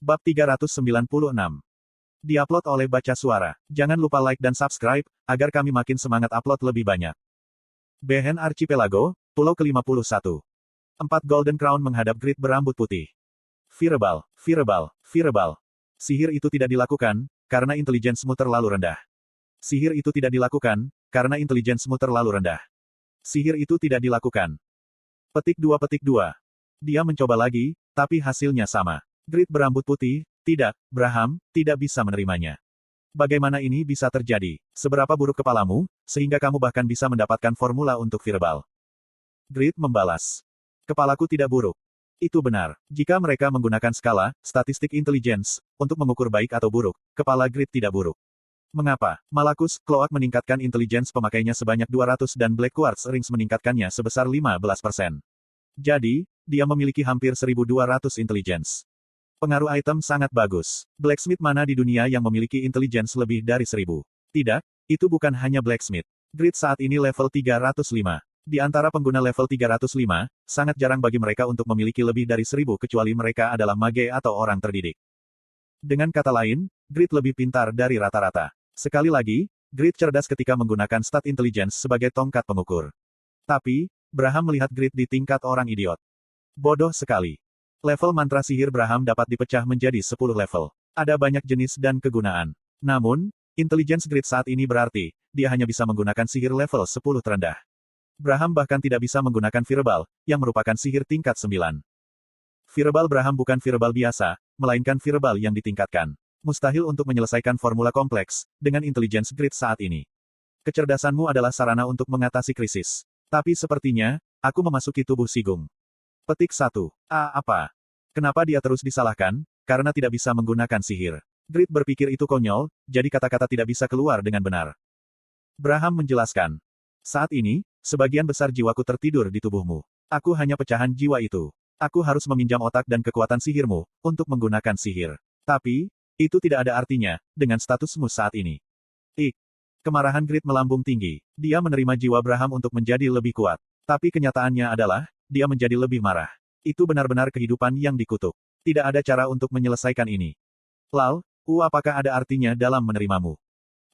Bab 396. Diupload oleh Baca Suara. Jangan lupa like dan subscribe, agar kami makin semangat upload lebih banyak. Behen Archipelago, Pulau ke-51. 4 Golden Crown menghadap Grid berambut putih. Fireball, Fireball, Fireball. Sihir itu tidak dilakukan, karena intelijensimu terlalu rendah. Sihir itu tidak dilakukan, karena intelijensimu terlalu rendah. Sihir itu tidak dilakukan. Petik 2. Dia mencoba lagi, tapi hasilnya sama. Grid berambut putih, tidak, Braham, tidak bisa menerimanya. Bagaimana ini bisa terjadi? Seberapa buruk kepalamu, sehingga kamu bahkan bisa mendapatkan formula untuk Fireball? Grid membalas. Kepalaku tidak buruk. Itu benar. Jika mereka menggunakan skala, statistik intelligence, untuk mengukur baik atau buruk, kepala Grid tidak buruk. Mengapa? Malakus, Cloak meningkatkan intelligence pemakainya sebanyak 200 dan Black Quartz Rings meningkatkannya sebesar 15%. Jadi, dia memiliki hampir 1200 intelligence. Pengaruh item sangat bagus. Blacksmith mana di dunia yang memiliki intelligence lebih dari 1000? Tidak, itu bukan hanya blacksmith. Grid saat ini level 305. Di antara pengguna level 305, sangat jarang bagi mereka untuk memiliki lebih dari 1000 kecuali mereka adalah mage atau orang terdidik. Dengan kata lain, Grid lebih pintar dari rata-rata. Sekali lagi, Grid cerdas ketika menggunakan stat intelligence sebagai tongkat pengukur. Tapi, Braham melihat Grid di tingkat orang idiot. Bodoh sekali. Level mantra sihir Braham dapat dipecah menjadi 10 level. Ada banyak jenis dan kegunaan. Namun, intelligence Grid saat ini berarti, dia hanya bisa menggunakan sihir level 10 terendah. Braham bahkan tidak bisa menggunakan Fireball, yang merupakan sihir tingkat 9. Fireball Braham bukan Fireball biasa, melainkan Fireball yang ditingkatkan. Mustahil untuk menyelesaikan formula kompleks, dengan intelligence Grid saat ini. Kecerdasanmu adalah sarana untuk mengatasi krisis. Tapi sepertinya, aku memasuki tubuh Sigung. Petik 1. Apa? Kenapa dia terus disalahkan? Karena tidak bisa menggunakan sihir. Grid berpikir itu konyol, jadi kata-kata tidak bisa keluar dengan benar. Braham menjelaskan. Saat ini, sebagian besar jiwaku tertidur di tubuhmu. Aku hanya pecahan jiwa itu. Aku harus meminjam otak dan kekuatan sihirmu, untuk menggunakan sihir. Tapi, itu tidak ada artinya, dengan statusmu saat ini. Kemarahan Grid melambung tinggi. Dia menerima jiwa Braham untuk menjadi lebih kuat. Tapi kenyataannya adalah, dia menjadi lebih marah. Itu benar-benar kehidupan yang dikutuk. Tidak ada cara untuk menyelesaikan ini. Apakah ada artinya dalam menerimamu?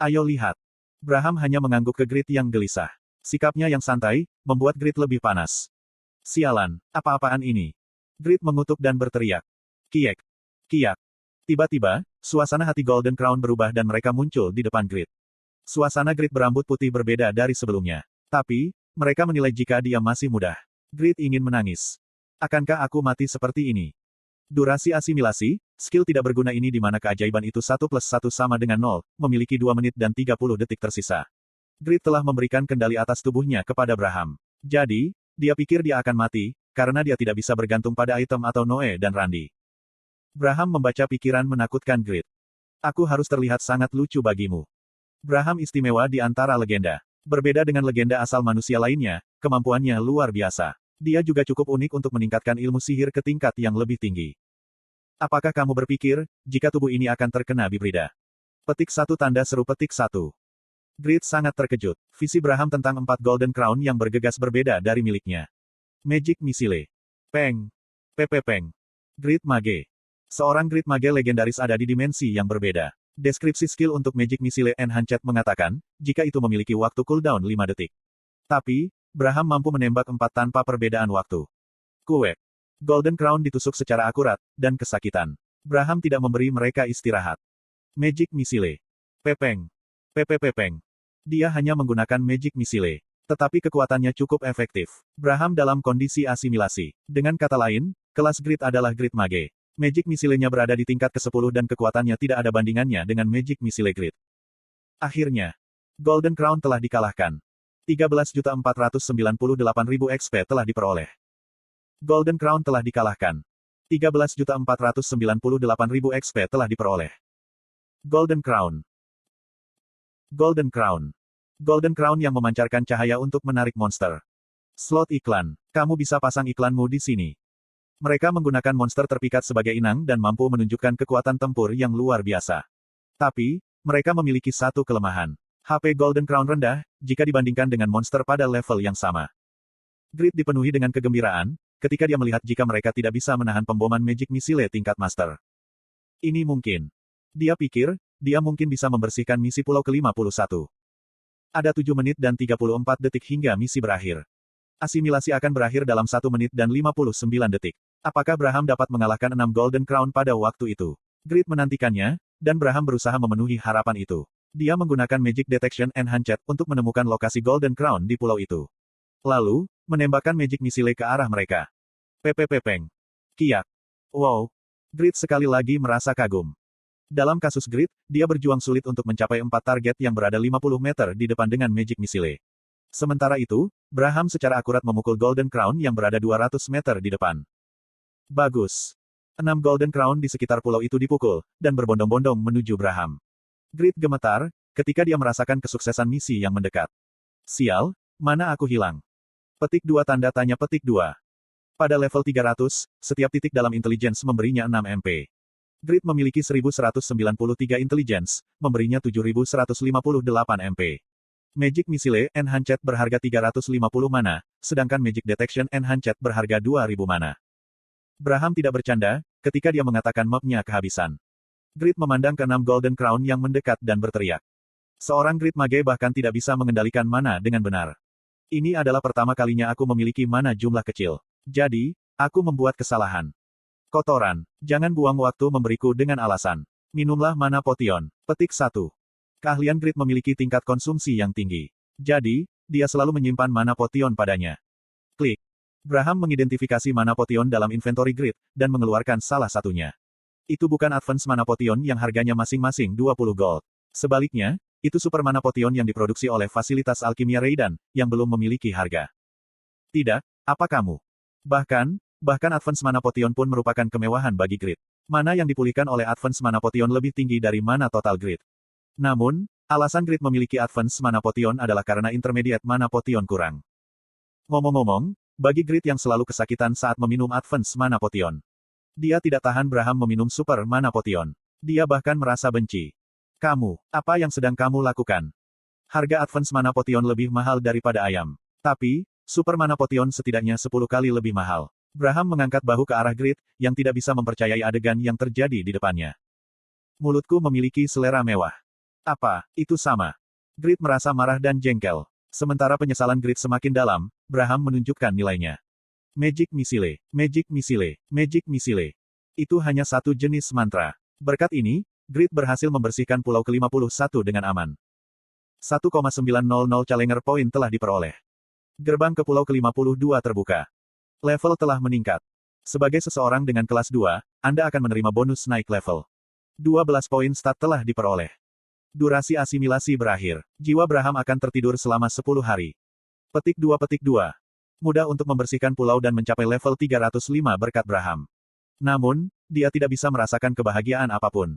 Ayo lihat. Braham hanya mengangguk ke Grid yang gelisah. Sikapnya yang santai, membuat Grid lebih panas. Sialan, apa-apaan ini? Grid mengutuk dan berteriak. Kiek. Kiak. Tiba-tiba, suasana hati Golden Crown berubah dan mereka muncul di depan Grid. Suasana Grid berambut putih berbeda dari sebelumnya. Tapi, mereka menilai jika dia masih mudah. Grid ingin menangis. Akankah aku mati seperti ini? Durasi asimilasi, skill tidak berguna ini di mana keajaiban itu 1 + 1 sama dengan 0, memiliki 2 menit dan 30 detik tersisa. Grid telah memberikan kendali atas tubuhnya kepada Braham. Jadi, dia pikir dia akan mati, karena dia tidak bisa bergantung pada item atau Noe dan Randy. Braham membaca pikiran menakutkan Grid. Aku harus terlihat sangat lucu bagimu. Braham istimewa di antara legenda. Berbeda dengan legenda asal manusia lainnya, kemampuannya luar biasa. Dia juga cukup unik untuk meningkatkan ilmu sihir ke tingkat yang lebih tinggi. Apakah kamu berpikir, jika tubuh ini akan terkena bibrida? Petik 1 tanda seru petik 1. Grid sangat terkejut. Visi Braham tentang 4 Golden Crown yang bergegas berbeda dari miliknya. Magic Missile. Peng. Peng. Grid Mage. Seorang Grid Mage legendaris ada di dimensi yang berbeda. Deskripsi skill untuk Magic Missile Enhanced mengatakan, jika itu memiliki waktu cooldown 5 detik. Tapi, Braham mampu menembak 4 tanpa perbedaan waktu. Kuek. Golden Crown ditusuk secara akurat, dan kesakitan. Braham tidak memberi mereka istirahat. Magic Missile. Pepeng. Pepeng. Dia hanya menggunakan Magic Missile. Tetapi kekuatannya cukup efektif. Braham dalam kondisi asimilasi. Dengan kata lain, kelas Grid adalah Grid Mage. Magic Missile-nya berada di tingkat ke-10 dan kekuatannya tidak ada bandingannya dengan Magic Missile Grid. Akhirnya, Golden Crown telah dikalahkan. 13.498.000 XP telah diperoleh. Golden Crown telah dikalahkan. 13.498.000 XP telah diperoleh. Golden Crown. Golden Crown. Golden Crown yang memancarkan cahaya untuk menarik monster. Slot iklan. Kamu bisa pasang iklanmu di sini. Mereka menggunakan monster terpikat sebagai inang dan mampu menunjukkan kekuatan tempur yang luar biasa. Tapi, mereka memiliki satu kelemahan. HP Golden Crown rendah, jika dibandingkan dengan monster pada level yang sama. Grid dipenuhi dengan kegembiraan, ketika dia melihat jika mereka tidak bisa menahan pemboman Magic Missile tingkat Master. Ini mungkin. Dia pikir, dia mungkin bisa membersihkan misi pulau ke-51. Ada 7 menit dan 34 detik hingga misi berakhir. Asimilasi akan berakhir dalam 1 menit dan 59 detik. Apakah Braham dapat mengalahkan 6 Golden Crown pada waktu itu? Grid menantikannya, dan Braham berusaha memenuhi harapan itu. Dia menggunakan Magic Detection Enhanced untuk menemukan lokasi Golden Crown di pulau itu. Lalu, menembakkan Magic Missile ke arah mereka. Peng. Kiak. Wow. Grid sekali lagi merasa kagum. Dalam kasus Grid, dia berjuang sulit untuk mencapai 4 target yang berada 50 meter di depan dengan Magic Missile. Sementara itu, Braham secara akurat memukul Golden Crown yang berada 200 meter di depan. Bagus. 6 Golden Crown di sekitar pulau itu dipukul, dan berbondong-bondong menuju Braham. Grid gemetar, ketika dia merasakan kesuksesan misi yang mendekat. Sial, mana aku hilang? Petik 2 tanda tanya petik 2. Pada level 300, setiap titik dalam intelligence memberinya 6 MP. Grid memiliki 1193 intelligence, memberinya 7158 MP. Magic Missile Enhanced berharga 350 mana, sedangkan Magic Detection Enhanced berharga 2000 mana. Braham tidak bercanda, ketika dia mengatakan mapnya kehabisan. Grid memandang ke 6 Golden Crown yang mendekat dan berteriak. Seorang Grid Mage bahkan tidak bisa mengendalikan mana dengan benar. Ini adalah pertama kalinya aku memiliki mana jumlah kecil. Jadi, aku membuat kesalahan. Kotoran, jangan buang waktu memberiku dengan alasan. Minumlah mana potion. Petik 1. Keahlian Grid memiliki tingkat konsumsi yang tinggi. Jadi, dia selalu menyimpan mana potion padanya. Klik. Braham mengidentifikasi mana potion dalam inventory Grid, dan mengeluarkan salah satunya. Itu bukan advance mana potion yang harganya masing-masing 20 gold. Sebaliknya, itu super mana potion yang diproduksi oleh fasilitas alkimia Raidan, yang belum memiliki harga. Tidak, apa kamu? Bahkan advance mana potion pun merupakan kemewahan bagi Grid. Mana yang dipulihkan oleh advance mana potion lebih tinggi dari mana total Grid. Namun, alasan Grid memiliki advance mana potion adalah karena intermediate mana potion kurang. Ngomong-ngomong, bagi Grid yang selalu kesakitan saat meminum advance mana potion, dia tidak tahan Braham meminum super mana potion. Dia bahkan merasa benci. Kamu, apa yang sedang kamu lakukan? Harga advance mana potion lebih mahal daripada ayam. Tapi, super mana potion setidaknya 10 kali lebih mahal. Braham mengangkat bahu ke arah Grid, yang tidak bisa mempercayai adegan yang terjadi di depannya. Mulutku memiliki selera mewah. Apa, itu sama? Grid merasa marah dan jengkel. Sementara penyesalan Grid semakin dalam, Braham menunjukkan nilainya. Magic Missile, Magic Missile, Magic Missile. Itu hanya satu jenis mantra. Berkat ini, Grid berhasil membersihkan pulau ke-51 dengan aman. 1,900 Challenger Point telah diperoleh. Gerbang ke pulau ke-52 terbuka. Level telah meningkat. Sebagai seseorang dengan kelas 2, Anda akan menerima bonus naik level. 12 poin stat telah diperoleh. Durasi asimilasi berakhir. Jiwa Braham akan tertidur selama 10 hari. Petik 2. Mudah untuk membersihkan pulau dan mencapai level 305 berkat Braham. Namun, dia tidak bisa merasakan kebahagiaan apapun.